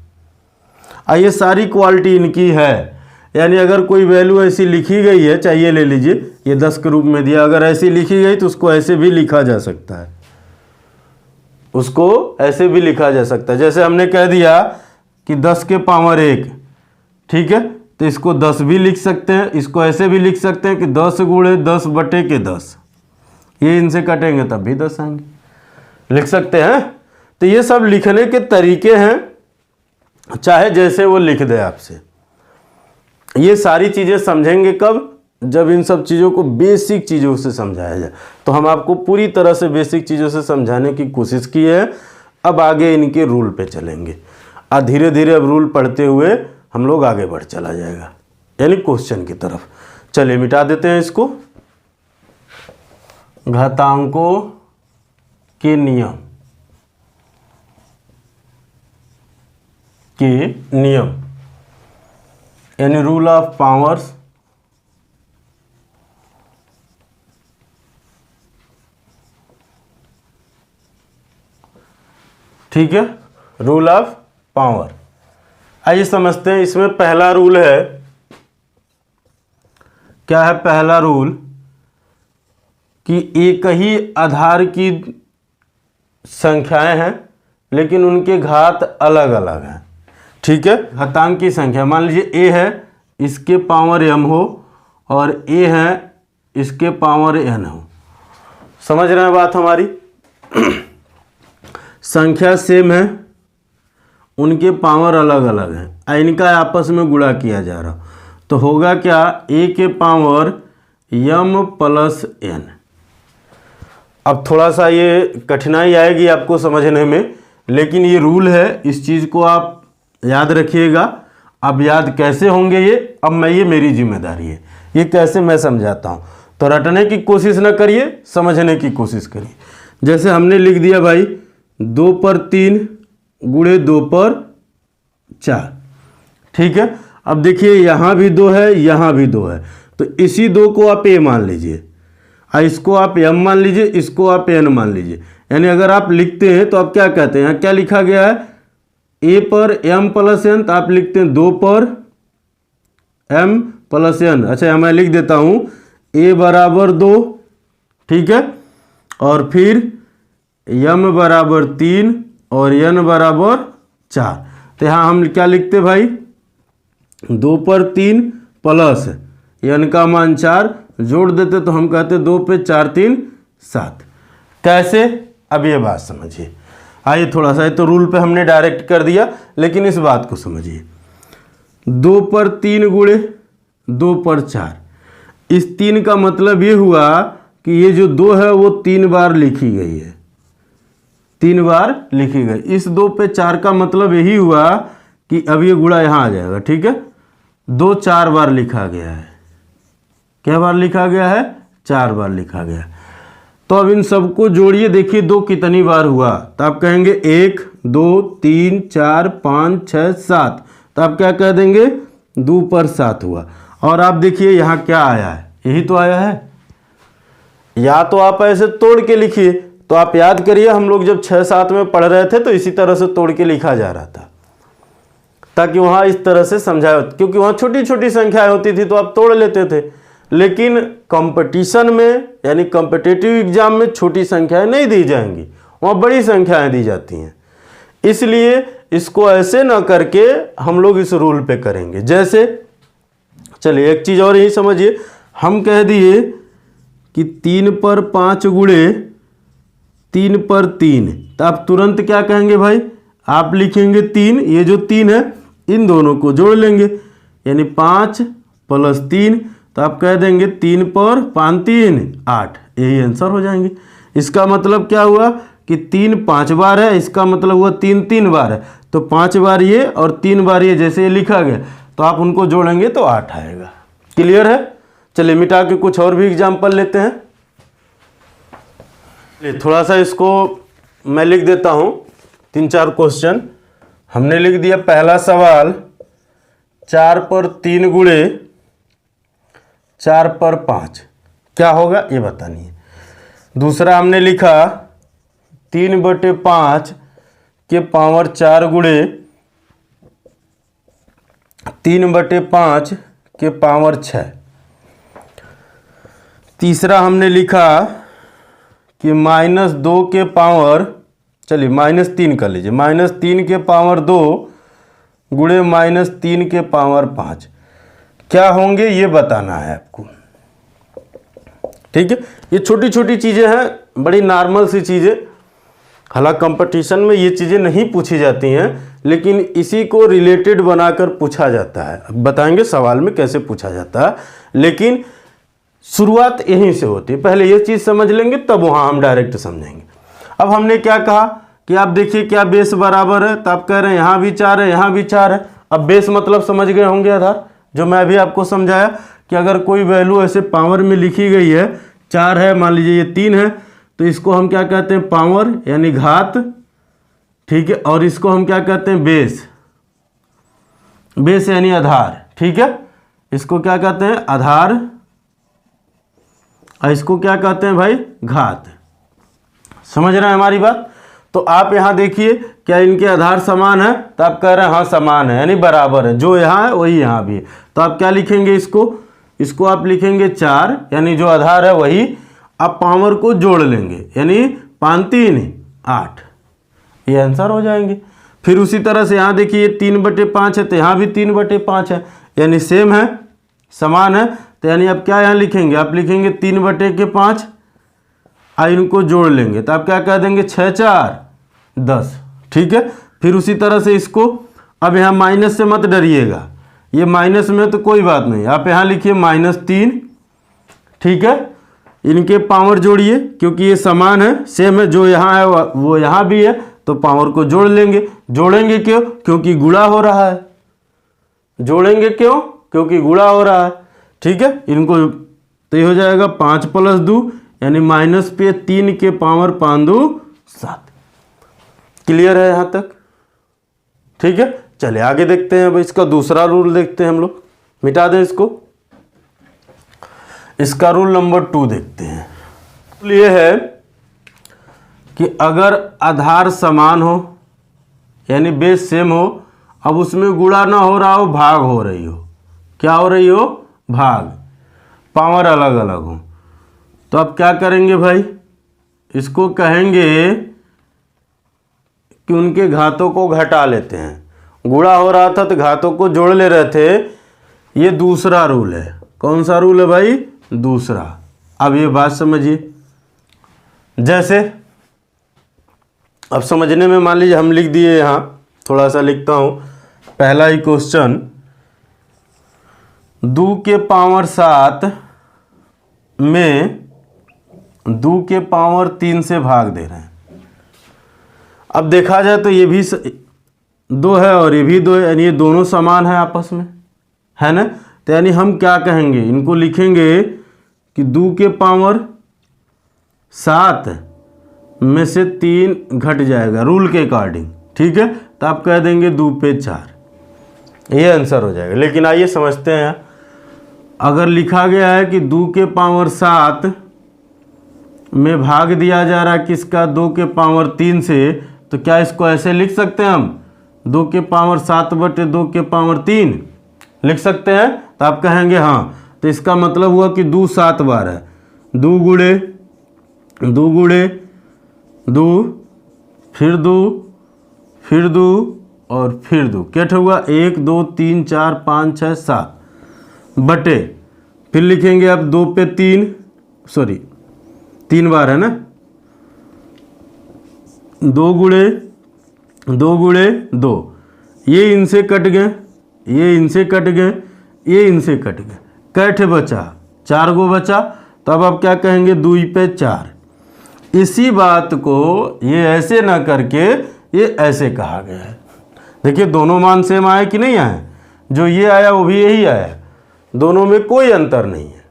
ये सारी क्वालिटी इनकी है। यानी अगर कोई वैल्यू ऐसी लिखी गई है, चाहिए ले लीजिए, ये 10 के रूप में दिया, अगर ऐसी लिखी गई तो उसको ऐसे भी लिखा जा सकता है, उसको ऐसे भी लिखा जा सकता है। जैसे हमने कह दिया कि 10 के पावर 1, ठीक है, तो इसको 10 भी लिख सकते हैं, इसको ऐसे भी लिख सकते हैं कि 10 गुणे 10/10, ये इनसे कटेंगे तब भी 10 आएंगे, लिख सकते हैं। तो ये सब लिखने के तरीके हैं, चाहे जैसे वो लिख दे आपसे। ये सारी चीज़ें समझेंगे कब, जब इन सब चीज़ों को बेसिक चीज़ों से समझाया जाए। तो हम आपको पूरी तरह से बेसिक चीज़ों से समझाने की कोशिश की है। अब आगे इनके रूल पे चलेंगे, और धीरे धीरे अब रूल पढ़ते हुए हम लोग आगे बढ़ चला जाएगा, यानी क्वेश्चन की तरफ। चलिए मिटा देते हैं इसको। घातांकों के नियम यानी रूल ऑफ पावर्स, ठीक है, रूल ऑफ पावर। आइए समझते हैं। इसमें पहला रूल है, क्या है पहला रूल, कि एक ही आधार की संख्याएं हैं लेकिन उनके घात अलग अलग हैं, ठीक है। घातांक की संख्या, मान लीजिए a है, इसके पावर m हो, और a है, इसके पावर n हो। समझ रहे हैं बात हमारी। संख्या सेम है, उनके पावर अलग अलग हैं, इनका आपस में गुणा किया जा रहा, तो होगा क्या, a के पावर m प्लस n। अब थोड़ा सा ये कठिनाई आएगी आपको समझने में, लेकिन ये रूल है, इस चीज़ को आप याद रखिएगा। अब याद कैसे होंगे ये, अब ये मेरी जिम्मेदारी है, ये कैसे मैं समझाता हूँ। तो रटने की कोशिश ना करिए, समझने की कोशिश करिए। जैसे हमने लिख दिया भाई 2 पर 3 गुणे 2 पर 4, ठीक है। अब देखिए यहाँ भी 2 है, यहाँ भी 2 है, तो इसी 2 को आप a मान लीजिए, इसको आप m मान लीजिए, इसको आप n मान लीजिए। यानी अगर आप लिखते हैं तो आप क्या कहते हैं, यहाँ क्या लिखा गया है, a पर m प्लस n, तो आप लिखते हैं 2 पर m प्लस n। अच्छा मैं लिख देता हूँ a बराबर 2, ठीक है, और फिर m बराबर 3 और n बराबर 4। तो यहाँ हम क्या लिखते भाई, 2 पर 3 प्लस n का मान 4 जोड़ देते तो हम कहते 2 पे 4 3 7। कैसे, अब ये बात समझिए। आइए थोड़ा सा, तो रूल पे हमने डायरेक्ट कर दिया, लेकिन इस बात को समझिए। 2 पर 3 गुणे 2 पर 4, इस 3 का मतलब ये हुआ कि ये जो 2 है वो 3 बार लिखी गई है, 3 बार लिखी गई। इस 2 पे 4 का मतलब यही हुआ कि अब ये गुणा यहाँ आ जाएगा, ठीक है। 2 4 बार लिखा गया है, क्या बार लिखा गया है, 4 बार लिखा गया है। तो अब इन सबको जोड़िए, देखिए 2 कितनी बार हुआ, तो आप कहेंगे 1 2 3 4 5 6 7, तो आप क्या कह देंगे, 2 पर 7 हुआ। और आप देखिए यहाँ क्या आया है, यही तो आया है। या तो आप ऐसे तोड़ के लिखिए, तो आप याद करिए हम लोग जब 6 7 में पढ़ रहे थे तो इसी तरह से तोड़ के लिखा जा रहा था, ताकि वहाँ इस तरह से समझाया, क्योंकि वहाँ छोटी छोटी संख्याएं होती थी तो आप तोड़ लेते थे। लेकिन कंपटीशन में यानी कॉम्पिटिटिव एग्जाम में छोटी संख्याएं नहीं दी जाएंगी, वहाँ बड़ी संख्याएं दी जाती हैं। इसलिए इसको ऐसे ना करके हम लोग इस रूल पे करेंगे। जैसे चलिए एक चीज़ और यही समझिए, हम कह दिए कि 3 पर 5 गुणे 3 पर 3, तो आप तुरंत क्या कहेंगे भाई, आप लिखेंगे 3, ये जो 3 है इन दोनों को जोड़ लेंगे, यानी 5 प्लस 3, तो आप कह देंगे 3 पर 5 3 8, यही आंसर हो जाएंगे। इसका मतलब क्या हुआ कि 3 5 बार है, इसका मतलब हुआ 3 3 बार है, तो 5 बार ये और 3 बार ये जैसे ये लिखा गया, तो आप उनको जोड़ेंगे तो 8 आएगा। क्लियर है। चलिए मिटा के कुछ और भी एग्जाम्पल लेते हैं। थोड़ा सा इसको मैं लिख देता हूँ, 3 4 क्वेश्चन हमने लिख दिया। पहला सवाल 4 पर 3 गुणे 4 पर 5 क्या होगा ये बतानी है। दूसरा हमने लिखा 3/5 के पावर 4 गुणे 3/5 के पावर 6। तीसरा हमने लिखा कि -2 के पावर, चलिए -3 कर लीजिए, -3 के पावर 2 गुणे -3 के पावर 5 क्या होंगे ये बताना है आपको। ठीक है, ये छोटी छोटी चीज़ें हैं, बड़ी नॉर्मल सी चीज़ें। हालांकि कंपटीशन में ये चीज़ें नहीं पूछी जाती हैं, लेकिन इसी को रिलेटेड बनाकर पूछा जाता है। अब बताएंगे सवाल में कैसे पूछा जाता है, लेकिन शुरुआत यहीं से होती है। पहले ये चीज़ समझ लेंगे तब वहाँ हम डायरेक्ट समझेंगे। अब हमने क्या कहा कि आप देखिए क्या बेस बराबर है, तो आप कह रहे हैं यहाँ भी 4 है यहाँ भी 4 है। अब बेस मतलब समझ गए होंगे आधार, जो मैं अभी आपको समझाया कि अगर कोई वैल्यू ऐसे पावर में लिखी गई है, 4 है, मान लीजिए ये 3 है, तो इसको हम क्या कहते हैं, पावर यानी घात। ठीक है, और इसको हम क्या कहते हैं, बेस, बेस यानी आधार। ठीक है, इसको क्या कहते हैं, आधार, और इसको क्या कहते हैं भाई, घात। समझ रहे हैं हमारी बात। तो आप यहाँ देखिए क्या इनके आधार समान है, तो आप कह रहे हैं हाँ समान है यानी बराबर है, जो यहाँ है वही यहाँ भी है। तो आप क्या लिखेंगे, इसको आप लिखेंगे 4 यानी जो आधार है वही। आप पावर को जोड़ लेंगे यानी 5 3 8, ये आंसर हो जाएंगे। फिर उसी तरह से यहाँ देखिए 3/5 है, तो यहाँ भी 3/5 है, यानी सेम है, समान है। तो यानी आप क्या यहाँ लिखेंगे, आप लिखेंगे 3/5, इनको जोड़ लेंगे तो आप क्या कह देंगे, 6 4 10। ठीक है, फिर उसी तरह से इसको, अब यहाँ माइनस से मत डरिएगा, ये माइनस में तो कोई बात नहीं, आप यहाँ लिखिए -3। ठीक है, इनके पावर जोड़िए क्योंकि ये समान है, सेम है, जो यहाँ है वो यहाँ भी है, तो पावर को जोड़ लेंगे। जोड़ेंगे क्यों, क्योंकि गुणा हो रहा है। जोड़ेंगे क्यों, क्योंकि गुणा हो रहा है। ठीक है, इनको तो ये हो जाएगा 5 + 2 यानी -3 के पावर 5 2 7। क्लियर है यहाँ तक। ठीक है, चलिए आगे देखते हैं। अब इसका दूसरा रूल देखते हैं हम लोग, मिटा दें इसको। इसका रूल नंबर 2 देखते हैं। ये है कि अगर आधार समान हो यानी बेस सेम हो, अब उसमें गुणा ना हो रहा हो, भाग हो रही हो, क्या हो रही हो, भाग, पावर अलग अलग हो, तो अब क्या करेंगे भाई, इसको कहेंगे कि उनके घातों को घटा लेते हैं। गुणा हो रहा था तो घातों को जोड़ ले रहे थे, ये दूसरा रूल है। कौन सा रूल है भाई? दूसरा। अब ये बात समझिए, जैसे अब समझने में मान लीजिए हम लिख दिए, यहाँ थोड़ा सा लिखता हूँ। पहला ही क्वेश्चन, 2 के पावर 7 में 2 के पावर 3 से भाग दे रहे हैं। अब देखा जाए तो ये भी 2 है और ये भी 2 है, यानी ये दोनों समान है आपस में, है ना। तो यानी हम क्या कहेंगे, इनको लिखेंगे कि 2 के पावर 7 में से 3 घट जाएगा रूल के अकॉर्डिंग, ठीक है। तो आप कह देंगे 2 पे 4, ये आंसर हो जाएगा। लेकिन आइए समझते हैं, अगर लिखा गया है कि 2 के पावर 7 में भाग दिया जा रहा है किसका, 2 के पावर 3 से, तो क्या इसको ऐसे लिख सकते हैं हम, 2 के पावर 7 बटे 2 के पावर 3 लिख सकते हैं। तो आप कहेंगे हाँ, तो इसका मतलब हुआ कि 2 7 बार है, 2 गुणे 2 गुणे 2 फिर 2 फिर 2 और फिर 2, क्या हुआ 1 2 3 4 5 6 7 बटे, फिर लिखेंगे अब 2 पे 3, सॉरी 3 बार है ना, 2 गुणे 2 गुणे 2, ये इनसे कट गए, ये इनसे कट गए, ये इनसे कट गए, कैठे बचा 4 गो बचा। तो अब आप क्या कहेंगे, 2 पे 4। इसी बात को ये ऐसे ना करके ये ऐसे कहा गया है। देखिए दोनों मान सेम आए कि नहीं आए, जो ये आया वो भी यही आया, दोनों में कोई अंतर नहीं है।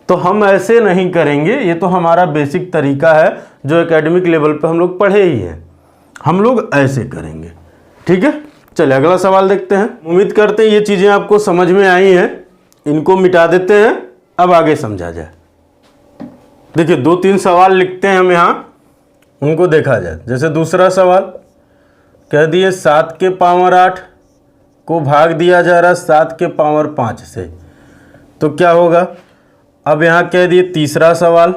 तो हम ऐसे नहीं करेंगे, ये तो हमारा बेसिक तरीका है जो एकेडमिक लेवल पे हम लोग पढ़े ही हैं, हम लोग ऐसे करेंगे, ठीक है। चलिए अगला सवाल देखते हैं। उम्मीद करते हैं ये चीज़ें आपको समझ में आई हैं, इनको मिटा देते हैं, अब आगे समझा जाए। देखिए 2-3 सवाल लिखते हैं हम यहाँ, उनको देखा जाए। जैसे दूसरा सवाल कह दिए 7 के पावर 8 को भाग दिया जा रहा है 7 के पावर 5 से, तो क्या होगा। अब यहाँ कह दिए तीसरा सवाल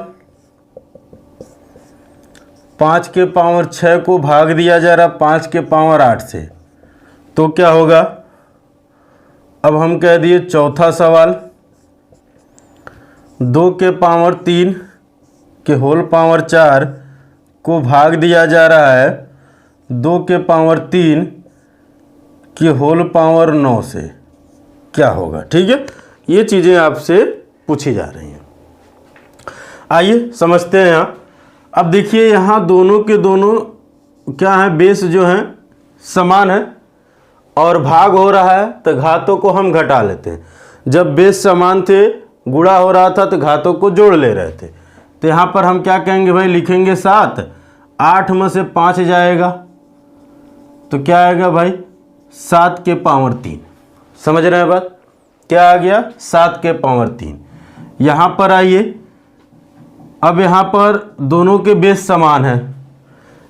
5 के पावर 6 को भाग दिया जा रहा 5 के पावर 8 से, तो क्या होगा। अब हम कह दिए चौथा सवाल 2 के पावर 3 के होल पावर 4 को भाग दिया जा रहा है 2 के पावर 3 के होल पावर 9 से, क्या होगा, ठीक है। ये चीज़ें आपसे पूछी जा रही हैं, आइए समझते हैं यहाँ। अब देखिए यहाँ दोनों के दोनों क्या है, बेस जो हैं समान है और भाग हो रहा है, तो घातों को हम घटा लेते हैं। जब बेस समान थे, गुणा हो रहा था, तो घातों को जोड़ ले रहे थे। तो यहाँ पर हम क्या कहेंगे भाई, लिखेंगे 7, 8 में से 5 जाएगा तो क्या आएगा भाई, 7 के पावर 3। समझ रहे हैं बात, क्या आ गया, 7 के पावर 3। यहाँ पर आइए, अब यहाँ पर दोनों के बेस समान है।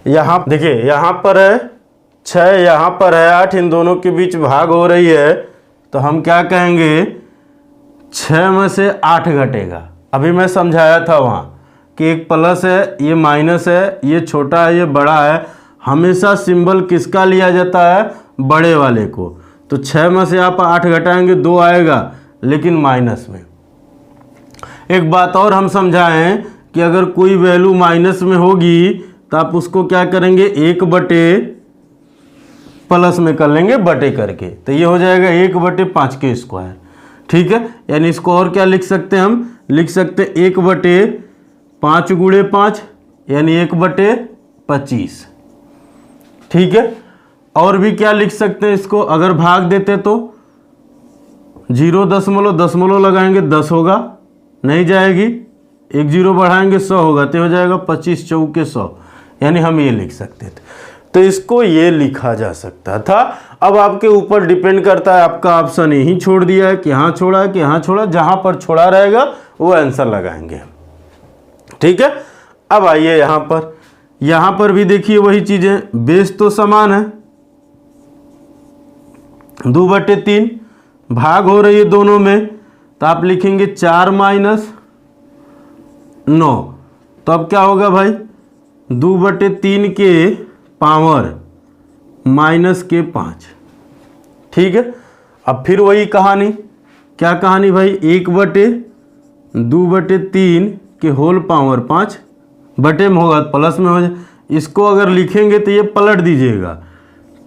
यहाँ देखिए, यहाँ पर है 6, यहाँ पर है 8, इन दोनों के बीच भाग हो रही है, तो हम क्या कहेंगे, 6 में से 8 घटेगा। अभी मैं समझाया था वहाँ कि एक प्लस है, ये माइनस है, ये छोटा है, ये बड़ा है। हमेशा सिंबल किसका लिया जाता है, बड़े वाले को। तो 6 में से आप 8 घटाएंगे 2 आएगा, लेकिन माइनस में। एक बात और हम समझाएं कि अगर कोई वैल्यू माइनस में होगी तो आप उसको क्या करेंगे, 1 बटे प्लस में कर लेंगे बटे करके, तो ये हो जाएगा 1 बटे 5 के स्क्वायर, ठीक है। यानी इसको और क्या लिख सकते हैं, हम लिख सकते 1 बटे 5 गुणे 5 यानी 1 बटे 25, ठीक है। और भी क्या लिख सकते हैं इसको, अगर भाग देते तो 0.0 लगाएंगे 10 होगा, नहीं जाएगी, 1 0 बढ़ाएंगे 100 होगा, तो हो जाएगा 25 चौके 100, यानी हम ये लिख सकते थे। तो इसको ये लिखा जा सकता था। अब आपके ऊपर डिपेंड करता है, आपका ऑप्शन यहीं छोड़ दिया है कि यहाँ छोड़ा है कि यहाँ छोड़ा, जहाँ पर छोड़ा रहेगा वो आंसर लगाएंगे हम, ठीक है। अब आइए यहाँ पर भी देखिए वही चीज़ें, बेस तो समान है, 2 बटे 3 भाग हो रही है दोनों में, तो आप लिखेंगे 4 माइनस 9, तो अब क्या होगा भाई, 2 बटे 3 के पावर माइनस के 5। ठीक है, अब फिर वही कहानी, क्या कहानी भाई, 1/2/3 के होल पावर 5 बटे में होगा प्लस में हो जाए। इसको अगर लिखेंगे तो ये पलट दीजिएगा,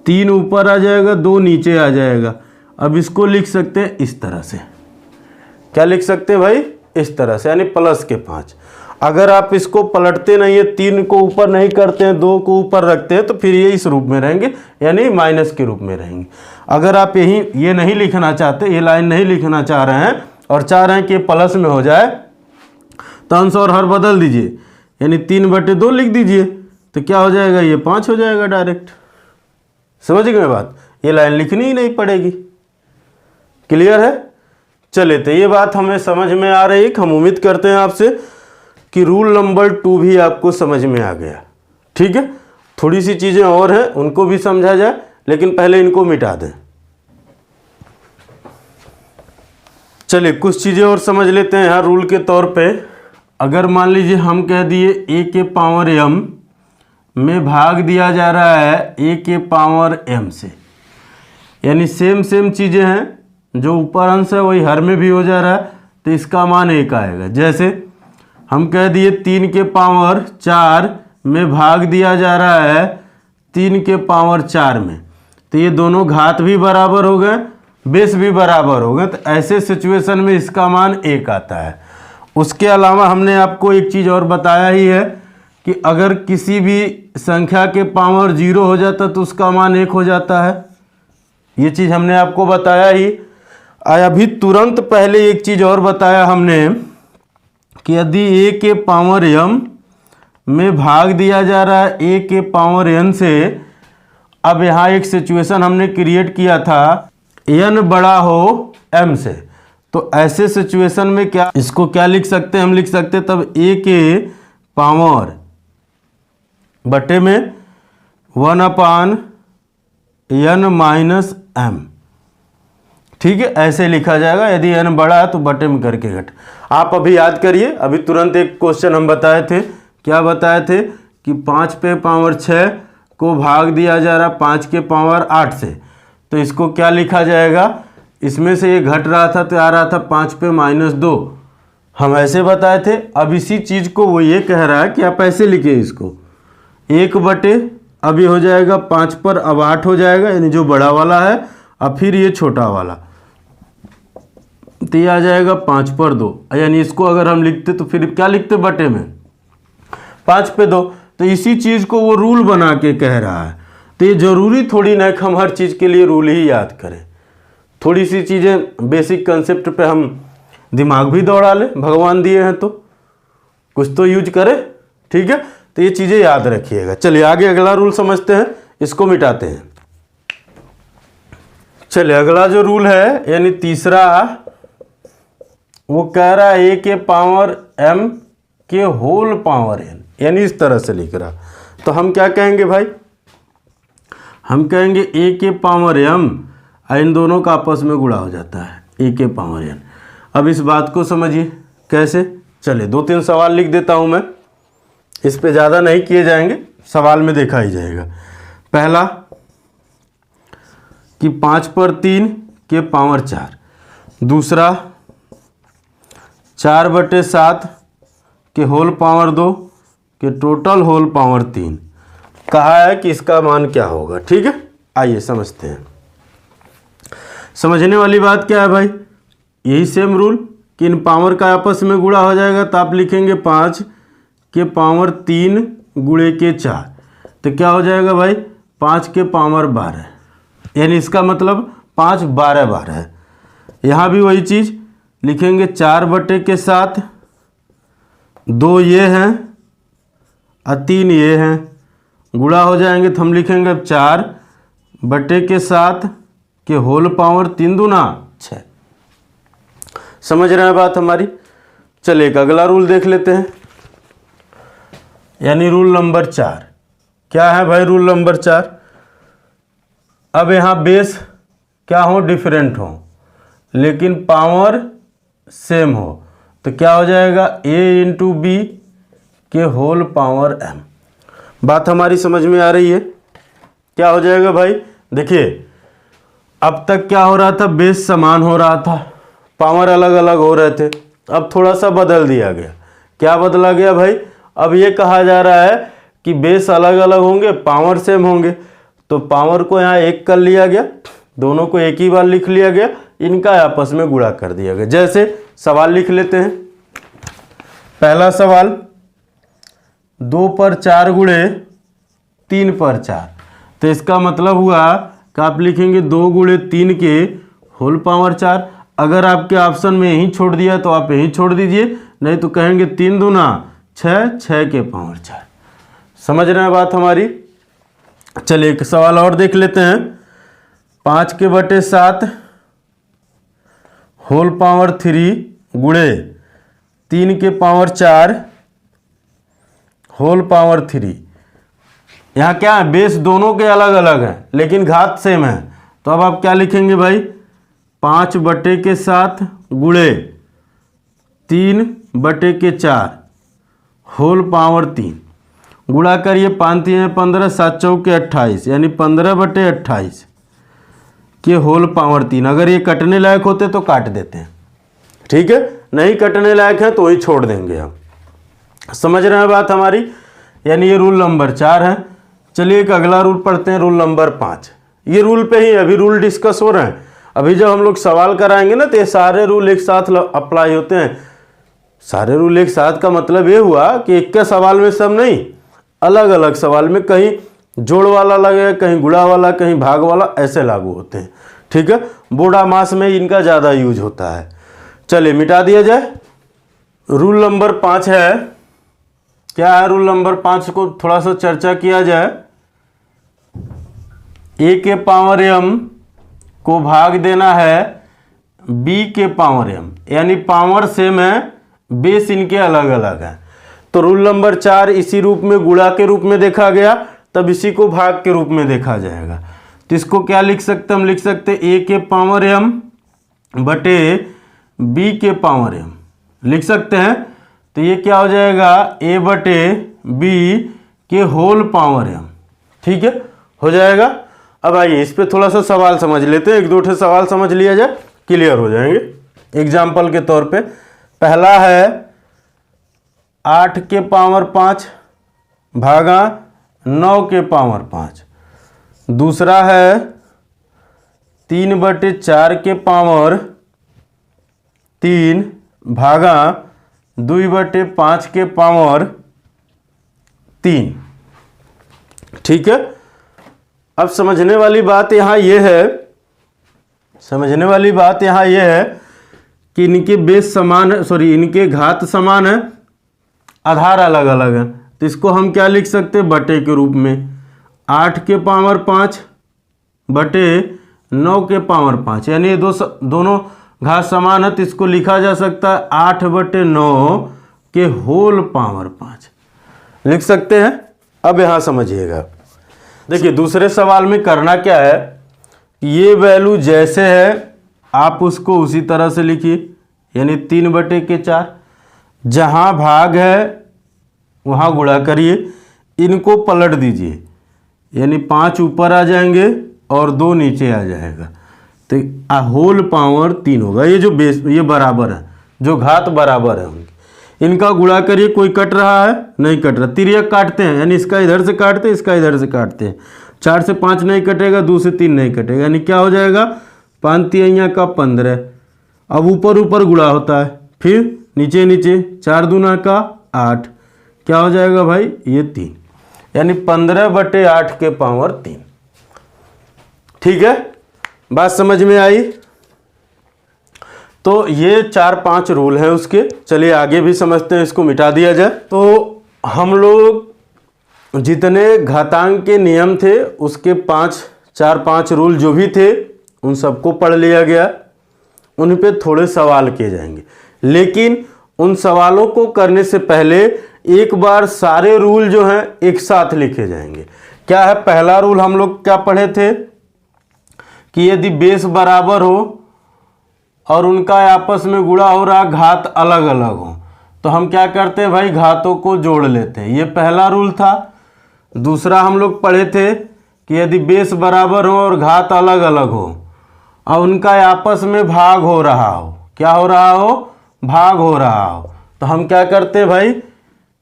3 ऊपर आ जाएगा, 2 नीचे आ जाएगा। अब इसको लिख सकते हैं इस तरह से, क्या लिख सकते हैं भाई, इस तरह से, यानी प्लस के 5। अगर आप इसको पलटते नहीं है, 3 को ऊपर नहीं करते हैं, 2 को ऊपर रखते हैं, तो फिर ये इस रूप में रहेंगे, यानी माइनस के रूप में रहेंगे। अगर आप ये नहीं लिखना चाहते, ये लाइन नहीं लिखना चाह रहे हैं और चाह रहे हैं कि प्लस में हो जाए, तो अंश और हर बदल दीजिए, यानी 3/2 लिख दीजिए, तो क्या हो जाएगा, ये 5 हो जाएगा डायरेक्ट। समझ गए बात, ये लाइन लिखनी ही नहीं पड़ेगी। क्लियर है? चले, तो ये बात हमें समझ में आ रही है। हम उम्मीद करते हैं आपसे कि रूल नंबर 2 भी आपको समझ में आ गया। ठीक है, थोड़ी सी चीज़ें और हैं, उनको भी समझा जाए, लेकिन पहले इनको मिटा दें। चलिए कुछ चीज़ें और समझ लेते हैं यहाँ रूल के तौर पे। अगर मान लीजिए हम कह दिए a के पावर m में भाग दिया जा रहा है a के पावर m से, यानी सेम चीज़ें हैं, जो ऊपर अंश है वही हर में भी हो जा रहा है, तो इसका मान 1 आएगा। जैसे हम कह दिए 3 के पावर 4 में भाग दिया जा रहा है 3 के पावर 4 में, तो ये दोनों घात भी बराबर हो गए, बेस भी बराबर हो गए, तो ऐसे सिचुएशन में इसका मान 1 आता है। उसके अलावा हमने आपको एक चीज़ और बताया ही है कि अगर किसी भी संख्या के पावर 0 हो जाता तो उसका मान 1 हो जाता है। ये चीज़ हमने आपको बताया ही। अभी तुरंत पहले एक चीज़ और बताया हमने कि यदि a के पावर m में भाग दिया जा रहा है a के पावर n से, अब यहाँ एक सिचुएशन हमने क्रिएट किया था n बड़ा हो m से, तो ऐसे सिचुएशन में क्या, इसको क्या लिख सकते हैं, हम लिख सकते हैं तब a के पावर बटे में 1/n-m। ठीक है, ऐसे लिखा जाएगा। यदि n बड़ा है तो बटे में करके घट। आप अभी याद करिए, अभी तुरंत एक क्वेश्चन हम बताए थे, क्या बताए थे कि 5 पे पावर 6 को भाग दिया जा रहा 5 के पावर 8 से, तो इसको क्या लिखा जाएगा, इसमें से ये घट रहा था तो आ रहा था 5 पे -2, हम ऐसे बताए थे। अब इसी चीज़ को वो ये कह रहा है कि आप ऐसे लिखिए इसको, 1/, अभी हो जाएगा 5 पर, अब 8 हो जाएगा, यानी जो बड़ा वाला है, अब फिर ये छोटा वाला, तो ये आ जाएगा 5 पर 2, यानी इसको अगर हम लिखते तो फिर क्या लिखते, बटे में 5 पे 2। तो इसी चीज़ को वो रूल बना के कह रहा है। तो ये ज़रूरी थोड़ी ना कि हम हर चीज़ के लिए रूल ही याद करें, थोड़ी सी चीज़ें बेसिक कंसेप्ट पे हम दिमाग भी दौड़ा लें, भगवान दिए हैं तो कुछ तो यूज करें। ठीक है, तो ये चीज़ें याद रखिएगा। चलिए आगे अगला रूल समझते हैं, इसको मिटाते हैं। चलिए अगला जो रूल है, यानी तीसरा, वो कह रहा है a के पावर m के होल पावर n, यानी इस तरह से लिख रहा। तो हम क्या कहेंगे भाई, हम कहेंगे a के पावर m, इन दोनों का आपस में गुणा हो जाता है a के पावर n। अब इस बात को समझिए कैसे। चलिए 2-3 सवाल लिख देता हूँ मैं, इस पे ज़्यादा नहीं किए जाएंगे, सवाल में देखा ही जाएगा। पहला कि 5 पर 3 के पावर 4, दूसरा 4/7 के होल पावर 2 के टोटल होल पावर 3। कहा है कि इसका मान क्या होगा। ठीक है, आइए समझते हैं। समझने वाली बात क्या है भाई, यही सेम रूल कि इन पावर का आपस में गुणा हो जाएगा, तो आप लिखेंगे 5 के पावर 3 गुणे के 4, तो क्या हो जाएगा भाई, 5 के पावर 12, यानी इसका मतलब 5 12 है। यहाँ भी वही चीज़ लिखेंगे, 4/7, 2 ये हैं और 3 ये हैं, गुणा हो जाएंगे तो हम लिखेंगे 4/7 के होल पावर 3 दूना 6। समझ रहे हैं बात हमारी। चलिए एक अगला रूल देख लेते हैं, यानी रूल नंबर 4। क्या है भाई रूल नंबर 4, अब यहाँ बेस क्या हो, डिफरेंट हो, लेकिन पावर सेम हो, तो क्या हो जाएगा, a × b के होल पावर m। बात हमारी समझ में आ रही है। क्या हो जाएगा भाई, देखिए अब तक क्या हो रहा था, बेस समान हो रहा था, पावर अलग अलग हो रहे थे, अब थोड़ा सा बदल दिया गया। क्या बदला गया भाई, अब ये कहा जा रहा है कि बेस अलग अलग होंगे, पावर सेम होंगे, तो पावर को यहाँ एक कर लिया गया, दोनों को एक ही बार लिख लिया गया, इनका आपस में गुणा कर दिया गया। जैसे सवाल लिख लेते हैं, पहला सवाल 2 पर 4 गुणे 3 पर 4, तो इसका मतलब हुआ कि आप लिखेंगे 2 गुणे 3 के होल पावर 4। अगर आपके ऑप्शन में यही छोड़ दिया तो आप यही छोड़ दीजिए, नहीं तो कहेंगे 3 दूना 6, 6 के पावर 4। समझ रहे हैं बात हमारी। चलिए एक सवाल और देख लेते हैं, 5 के बटे 7 होल पावर 3 गुणे 3 के पावर 4 होल पावर 3। यहाँ क्या है, बेस दोनों के अलग अलग हैं लेकिन घात सेम है, तो अब आप क्या लिखेंगे भाई, 5 बटे के 7 गुणे 3 बटे के 4 होल पावर 3, गुणा करिए, 5 3 15, 7 चौके 28, यानी 15 बटे 28 के होल पावर 3। अगर ये कटने लायक होते तो काट देते हैं, ठीक है, नहीं कटने लायक है तो वही छोड़ देंगे हम। समझ रहे हैं बात हमारी, यानी ये रूल नंबर 4 है। चलिए एक अगला रूल पढ़ते हैं, रूल नंबर 5। ये रूल पे ही अभी रूल डिस्कस हो रहे हैं, अभी जब हम लोग सवाल कराएंगे ना तो ये सारे रूल एक साथ अप्लाई होते हैं। सारे रूल एक साथ का मतलब ये हुआ कि एक के सवाल में सब नहीं, अलग अलग सवाल में कहीं जोड़ वाला लगेगा, कहीं गुणा वाला, कहीं भाग वाला, ऐसे लागू होते हैं, ठीक है। बोर्ड मास में इनका ज़्यादा यूज होता है। चलिए मिटा दिया जाए। रूल नंबर 5 है, क्या है रूल नंबर 5 को थोड़ा सा चर्चा किया जाए। a के पावर m को भाग देना है b के पावर m, यानी पावर सेम है, बेस इनके अलग अलग है। तो रूल नंबर 4 इसी रूप में गुणा के रूप में देखा गया, तब इसी को भाग के रूप में देखा जाएगा। तो इसको क्या लिख सकते हम, लिख सकते a के पावर m बटे b के पावर m, लिख सकते हैं। तो ये क्या हो जाएगा, a बटे b के होल पावर m, ठीक है, हो जाएगा। अब आइए इस पे थोड़ा सा सवाल समझ लेते हैं, एक दो ठे सवाल समझ लिया जाए, क्लियर हो जाएंगे। एग्जाम्पल के तौर पे पहला है 8 के पावर 5 भागा 9 के पावर 5। दूसरा है 3 बटे 4 के पावर 3 भागा 2 बटे 5 के पावर 3, ठीक है। अब समझने वाली बात यहाँ ये है, समझने वाली बात यहाँ ये है कि इनके बेस समान है, सॉरी इनके घात समान है, आधार अलग अलग है। तो इसको हम क्या लिख सकते हैं, बटे के रूप में 8 के पावर 5 बटे 9 के पावर 5, यानी ये दोनों घात समान है, तो इसको लिखा जा सकता है 8 बटे 9 के होल पावर 5 लिख सकते हैं। अब यहाँ समझिएगा, देखिए दूसरे सवाल में करना क्या है, ये वैल्यू जैसे है आप उसको उसी तरह से लिखिए, यानी 3 बटे के 4, जहाँ भाग है वहाँ गुणा करिए, इनको पलट दीजिए, यानी 5 ऊपर आ जाएंगे और 2 नीचे आ जाएगा, तो होल पावर 3 होगा। ये जो बेस ये बराबर है, जो घात बराबर है उनकी, इनका गुणा करिए। कोई कट रहा है, नहीं कट रहा, तिर्यक काटते हैं, यानी इसका इधर से काटते हैं, इसका इधर से काटते हैं। 4 से 5 नहीं कटेगा, 2 से 3 नहीं कटेगा, यानी क्या हो जाएगा, 5 तिहाइयाँ का 15। अब ऊपर ऊपर गुणा होता है, फिर नीचे नीचे, 4 दूना का 8, क्या हो जाएगा भाई, ये 3, यानी 15 बटे 8 के पावर 3, ठीक है। बात समझ में आई। तो ये 4-5 रूल हैं उसके। चलिए आगे भी समझते हैं, इसको मिटा दिया जाए। तो हम लोग जितने घातांक के नियम थे उसके 4-5 रूल जो भी थे उन सबको पढ़ लिया गया, उन पे थोड़े सवाल किए जाएंगे, लेकिन उन सवालों को करने से पहले एक बार सारे रूल जो हैं एक साथ लिखे जाएंगे। क्या है, पहला रूल हम लोग क्या पढ़े थे कि यदि बेस बराबर हो और उनका आपस में गुणा हो रहा, घात अलग अलग हो, तो हम क्या करते हैं भाई, घातों को जोड़ लेते हैं। ये पहला रूल था। दूसरा हम लोग पढ़े थे कि यदि बेस बराबर हो और घात अलग अलग हो और उनका आपस में भाग हो रहा हो, क्या हो रहा हो, भाग हो रहा हो, तो हम क्या करते हैं भाई,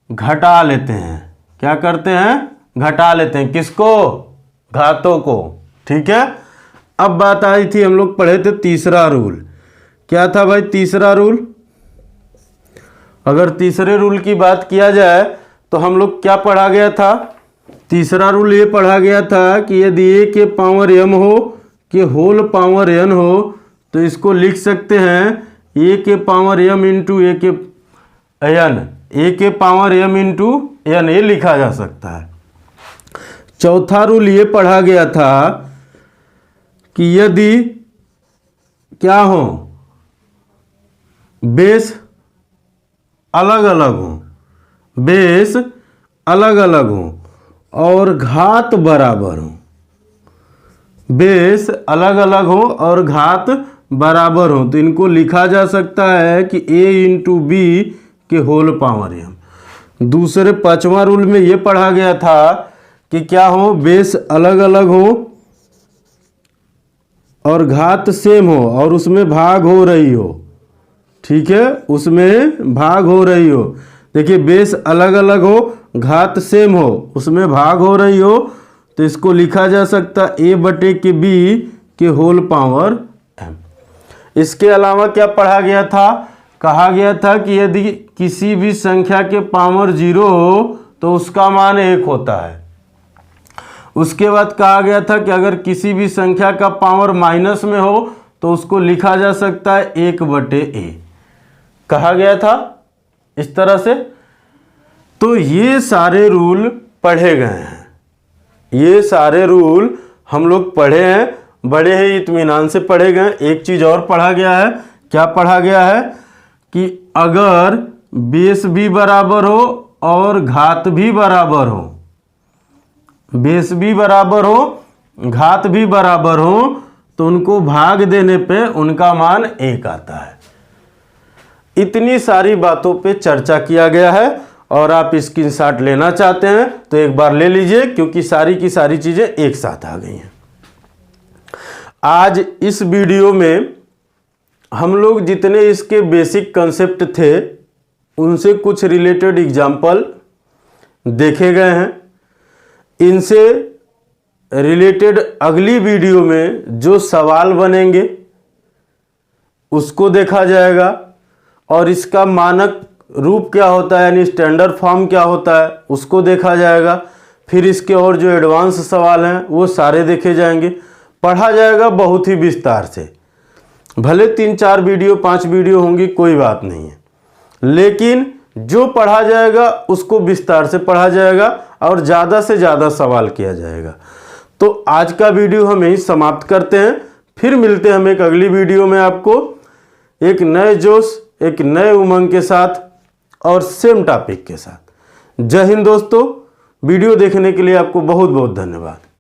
घटा लेते हैं। क्या करते हैं, घटा लेते हैं। किसको, घातों को। ठीक है। अब बात आई थी, हम लोग पढ़े थे तीसरा रूल। क्या था भाई तीसरा रूल? अगर तीसरे रूल की बात किया जाए तो हम लोग क्या पढ़ा गया था? तीसरा रूल ये पढ़ा गया था कि यदि ए के पावर m हो के होल पावर n हो तो इसको लिख सकते हैं ए के पावर m इंटू ए के n, ए के पावर m इंटू n, ये लिखा जा सकता है। चौथा रूल ये पढ़ा गया था कि यदि क्या हो, बेस अलग अलग हो, बेस अलग अलग हो और घात बराबर हो, बेस अलग अलग हो और घात बराबर हो, तो इनको लिखा जा सकता है कि a इंटू बी के होल पावर m। दूसरे पांचवा रूल में ये पढ़ा गया था कि क्या हो, बेस अलग अलग हो और घात सेम हो और उसमें भाग हो रही हो। ठीक है, उसमें भाग हो रही हो। देखिए बेस अलग अलग हो, घात सेम हो, उसमें भाग हो रही हो, तो इसको लिखा जा सकता a बटे के b के होल पावर m। इसके अलावा क्या पढ़ा गया था? कहा गया था कि यदि किसी भी संख्या के पावर 0 हो तो उसका मान 1 होता है। उसके बाद कहा गया था कि अगर किसी भी संख्या का पावर माइनस में हो तो उसको लिखा जा सकता है 1 बटे a। कहा गया था इस तरह से। तो ये सारे रूल पढ़े गए हैं, ये सारे रूल हम लोग पढ़े हैं, बड़े ही इत्मीनान से पढ़े गए। एक चीज़ और पढ़ा गया है। क्या पढ़ा गया है? कि अगर बेस भी बराबर हो और घात भी बराबर हो, बेस भी बराबर हो, घात भी बराबर हो, तो उनको भाग देने पे उनका मान 1 आता है। इतनी सारी बातों पे चर्चा किया गया है और आप स्क्रीनशॉट लेना चाहते हैं तो एक बार ले लीजिए, क्योंकि सारी की सारी चीज़ें एक साथ आ गई हैं। आज इस वीडियो में हम लोग जितने इसके बेसिक कंसेप्ट थे उनसे कुछ रिलेटेड एग्जाम्पल देखे गए हैं। इनसे रिलेटेड अगली वीडियो में जो सवाल बनेंगे उसको देखा जाएगा और इसका मानक रूप क्या होता है, यानी स्टैंडर्ड फॉर्म क्या होता है, उसको देखा जाएगा। फिर इसके और जो एडवांस सवाल हैं वो सारे देखे जाएंगे, पढ़ा जाएगा बहुत ही विस्तार से। भले 3-4 वीडियो 5 वीडियो होंगी, कोई बात नहीं है, लेकिन जो पढ़ा जाएगा उसको विस्तार से पढ़ा जाएगा और ज़्यादा से ज़्यादा सवाल किया जाएगा। तो आज का वीडियो हम यहीं समाप्त करते हैं। फिर मिलते हैं हम एक अगली वीडियो में आपको एक नए जोश, एक नए उमंग के साथ और सेम टॉपिक के साथ। जय हिंद दोस्तों। वीडियो देखने के लिए आपको बहुत बहुत धन्यवाद।